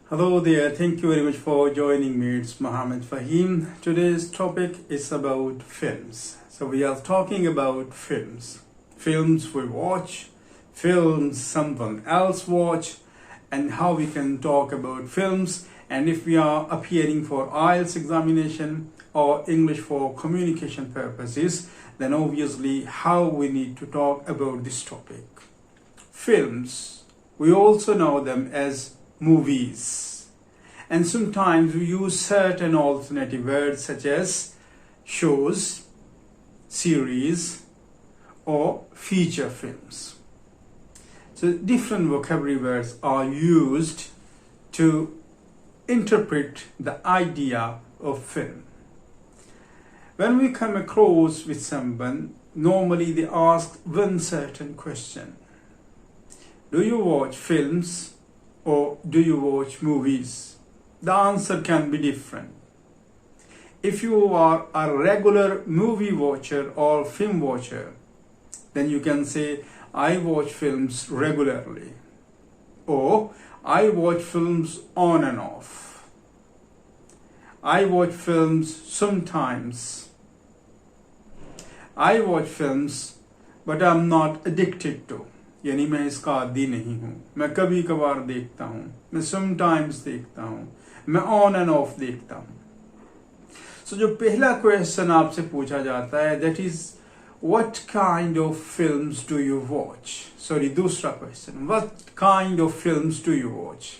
Hello there, thank you very much for joining me. It's Mohammed Fahim. Today's topic is about films. So, we are talking about films. Films we watch, films someone else watch, and how we can talk about films. And if we are appearing for IELTS examination or English for communication purposes, then obviously how we need to talk about this topic. Films, we also know them as movies, and sometimes we use certain alternative words such as shows, series, or feature films. So different vocabulary words are used to interpret the idea of film. When we come across with someone, normally they ask one certain question: do you watch films or do you watch movies? The answer can be different. If you are a regular movie watcher or film watcher, then you can say, I watch films regularly, or I watch films on and off. I watch films sometimes. I watch films, but I'm not addicted to. यानी मैं इसका आदी नहीं हूँ, मैं कभी कभार देखता हूँ, मैं समटाइम्स देखता हूँ, मैं ऑन एंड ऑफ देखता हूँ. सो जो पहला क्वेश्चन आपसे पूछा जाता है that is what kind of films do you watch. Sorry, दूसरा question, what kind of films do you watch.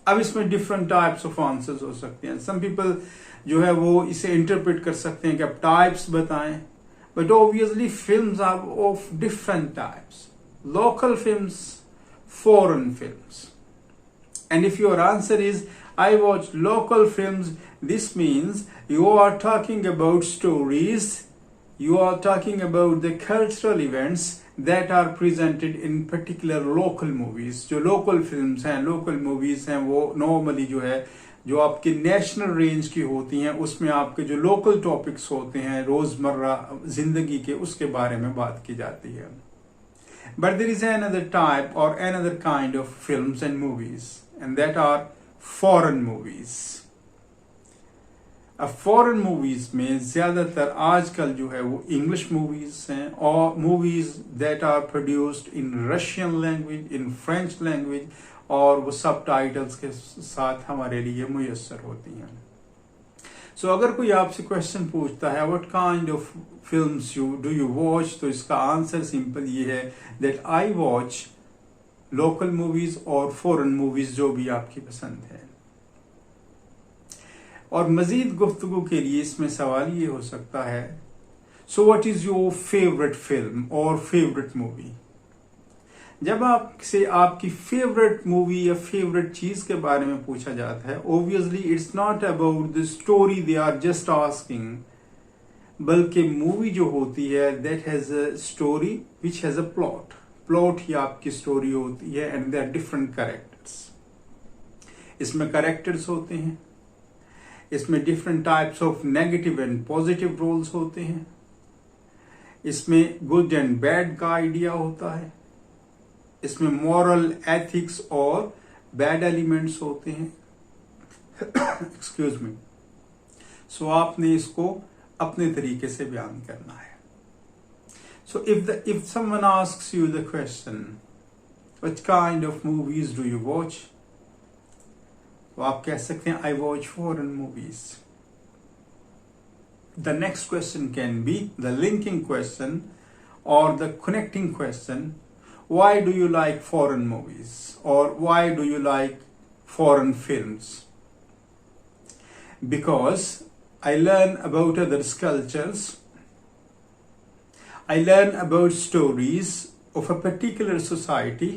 अब इसमें डिफरेंट टाइप्स ऑफ आंसर्स हो सकते हैं. सम पीपल जो है वो इसे इंटरप्रेट कर सकते हैं कि आप टाइप्स बताएं, but obviously films are of different types. Local films, foreign films. And if your answer is I watch local films, this means you are talking about stories, you are talking about the cultural events that are presented in particular local movies. जो local films हैं, local movies हैं, वो normally जो है जो आपके national range की होती हैं, उसमें आपके जो लोकल टॉपिक्स होते हैं रोजमर्रा जिंदगी के, उसके बारे में बात की जाती है. But there is another type or another kind of films and movies, and that are foreign movies. अब foreign movies में ज़्यादातर आजकल जो है वो English movies हैं, और movies that are produced in Russian language, in French language, और वो subtitles के साथ हमारे लिए मुयस्सर होती हैं. सो अगर कोई आपसे क्वेश्चन पूछता है what kind of films do you watch, तो इसका आंसर सिंपल ये है that I watch local movies और फॉरेन मूवीज, जो भी आपकी पसंद है. और मजीद गुफ्तगू के लिए इसमें सवाल ये हो सकता है, so what is your favourite film और फेवरेट मूवी. जब आपसे आपकी फेवरेट मूवी या फेवरेट चीज के बारे में पूछा जाता है, obviously it's not about the story they are just asking, बल्कि मूवी जो होती है that has a story which has a plot. Plot ही आपकी स्टोरी होती है, and there are different characters. इसमें कैरेक्टर्स होते हैं, इसमें different types of negative and positive roles होते हैं, इसमें गुड एंड बैड का आइडिया होता है, इसमें मॉरल एथिक्स और बैड एलिमेंट्स होते हैं. Excuse me. सो आपने इसको अपने तरीके से बयान करना है. So if someone asks you the question what kind of movies do you watch, तो आप कह सकते हैं I watch foreign movies. The next question can be the linking question और the connecting question. Why do you like foreign movies, or why do you like foreign films? Because I learn about others' cultures. I learn about stories of a particular society,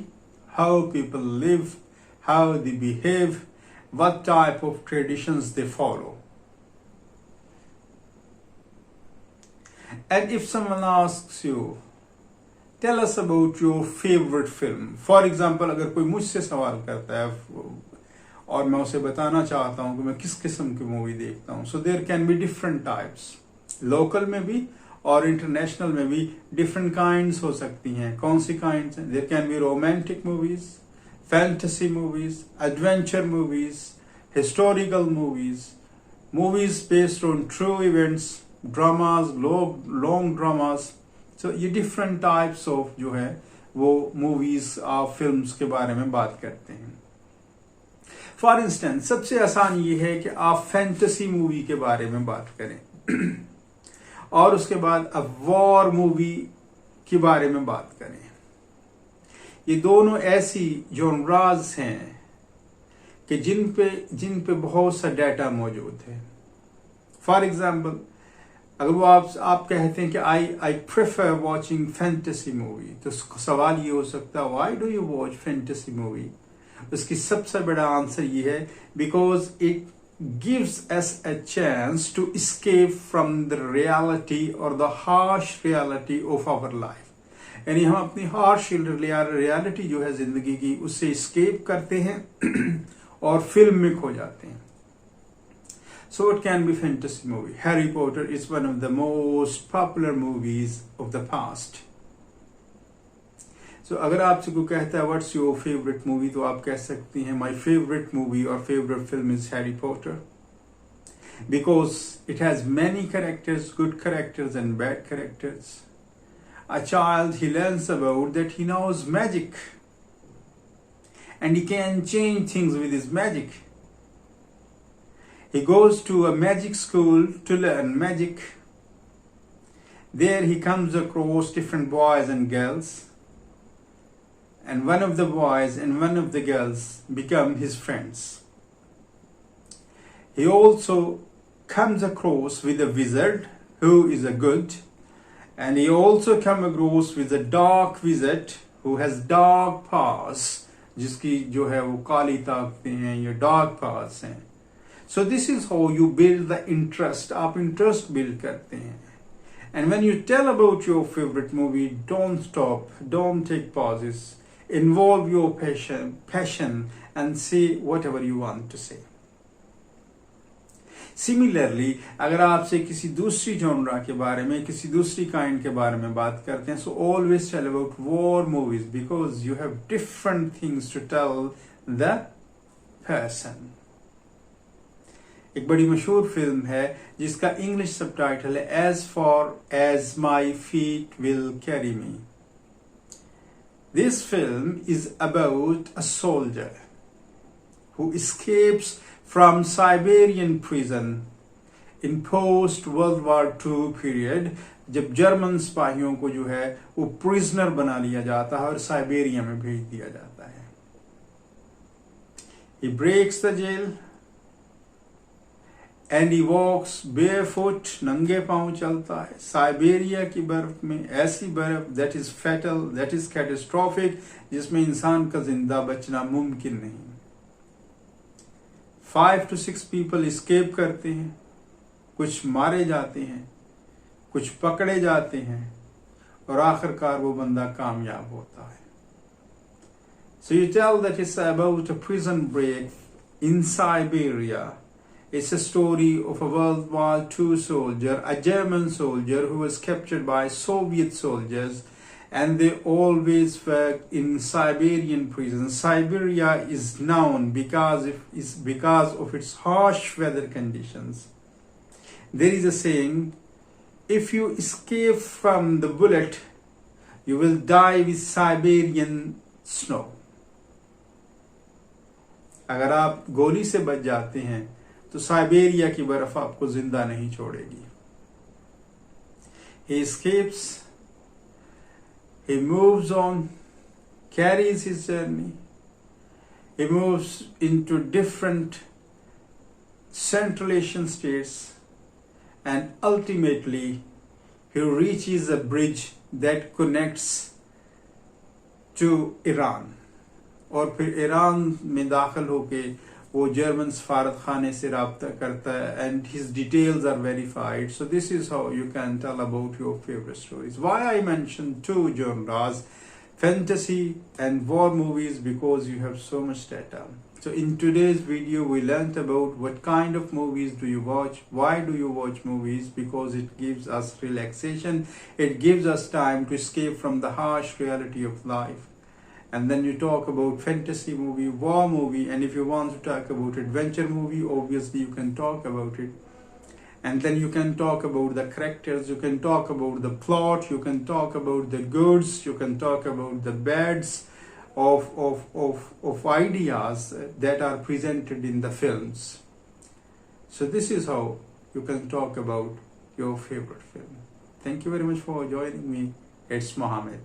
how people live, how they behave, what type of traditions they follow. And if someone asks you, tell us about your favorite film. For example, अगर कोई मुझसे सवाल करता है और मैं उसे बताना चाहता हूँ कि मैं किस किस्म की मूवी देखता हूँ, so there can be different types. Local में भी और इंटरनेशनल में भी डिफरेंट काइंड्स हो सकती हैं. कौन सी काइंड्स हैं? There can be romantic movies, fantasy movies, adventure movies, historical movies, movies based on true events, dramas, long dramas. So ये different types of जो है वो movies और films के बारे में बात करते हैं. फॉर इंस्टेंस सबसे आसान ये है कि आप फैंटेसी मूवी के बारे में बात करें और उसके बाद अब वॉर मूवी के बारे में बात करें. ये दोनों ऐसी जॉनरास हैं कि जिन पे बहुत सा डाटा मौजूद है. फॉर एग्जाम्पल अगर वो आप कहते हैं कि I prefer watching fantasy movie, तो सवाल ये हो सकता है why do you watch fantasy movie. उसकी सबसे बड़ा आंसर ये है because it gives us a chance to escape from the reality और the harsh reality of our life. यानी हम अपनी हार्श रियलिटी जो है जिंदगी की उससे एस्केप करते हैं और फिल्म में खो जाते हैं. So it can be fantasy movie. Harry Potter is one of the most popular movies of the past. So अगर आपसे कोई कहता है what's your favorite movie, तो आप कह सकती हैं my favorite movie or favorite film is Harry Potter. Because it has many characters, good characters and bad characters. A child, he learns about that he knows magic. And he can change things with his magic. He goes to a magic school to learn magic. There he comes across different boys and girls. And one of the boys and one of the girls become his friends. He also comes across with a wizard who is a good. And he also comes across with a dark wizard who has dark powers. जिसकी जो है वो काली ताकतें हैं या dark powers हैं. So this is how you build the interest. आप interest build करते हैं. And when you tell about your favorite movie, don't stop, don't take pauses. Involve your passion and say whatever you want to say. Similarly, अगर आपसे किसी दूसरी genre के बारे में, किसी दूसरी kind के बारे में बात करते हैं, so always tell about war movies because you have different things to tell the person. एक बड़ी मशहूर फिल्म है जिसका इंग्लिश सबटाइटल है As Far As My Feet Will Carry Me. This film is about a soldier who escapes from Siberian prison in post-World War II period, जब German सिपाहियों को जो है वो प्रिजनर बना लिया जाता है और साइबेरिया में भेज दिया जाता है. He breaks the jail and he walks barefoot, नंगे पांव चलता है साइबेरिया की बर्फ में, ऐसी बर्फ that is fatal, that is catastrophic, जिसमें इंसान का जिंदा बचना मुमकिन नहीं. 5 to 6 people escape करते हैं, कुछ मारे जाते हैं, कुछ पकड़े जाते हैं और आखिरकार वो बंदा कामयाब होता है. So you tell that it's about a prison break in Siberia. It's a story of a World War II soldier, a German soldier who was captured by Soviet soldiers, and they always worked in Siberian prison. Siberia is known because of its harsh weather conditions. There is a saying, if you escape from the bullet, you will die with Siberian snow. अगर आप गोली से बच जाते हैं तो Siberia की बर्फ आपको जिंदा नहीं छोड़ेगी. He escapes, he moves on, carries his journey, he moves into different Central Asian states, and ultimately he reaches a bridge that connects to Iran. और फिर ईरान में दाखिल होके वो जर्मन सफारत खाने से राब्ता करता है and his details are verified. So this is how you can tell about your favorite stories. Why I mentioned two genres, fantasy and war movies, because you have so much data. So in today's video we learned about what kind of movies do you watch, why do you watch movies, because it gives us relaxation, it gives us time to escape from the harsh reality of life. and then you talk about fantasy movie, war movie, and if you want to talk about adventure movie, obviously you can talk about it. And then you can talk about the characters, you can talk about the plot, you can talk about the goods, you can talk about the bads of ideas that are presented in the films. So this is how you can talk about your favorite film. Thank you very much for joining me. It's Mohammed.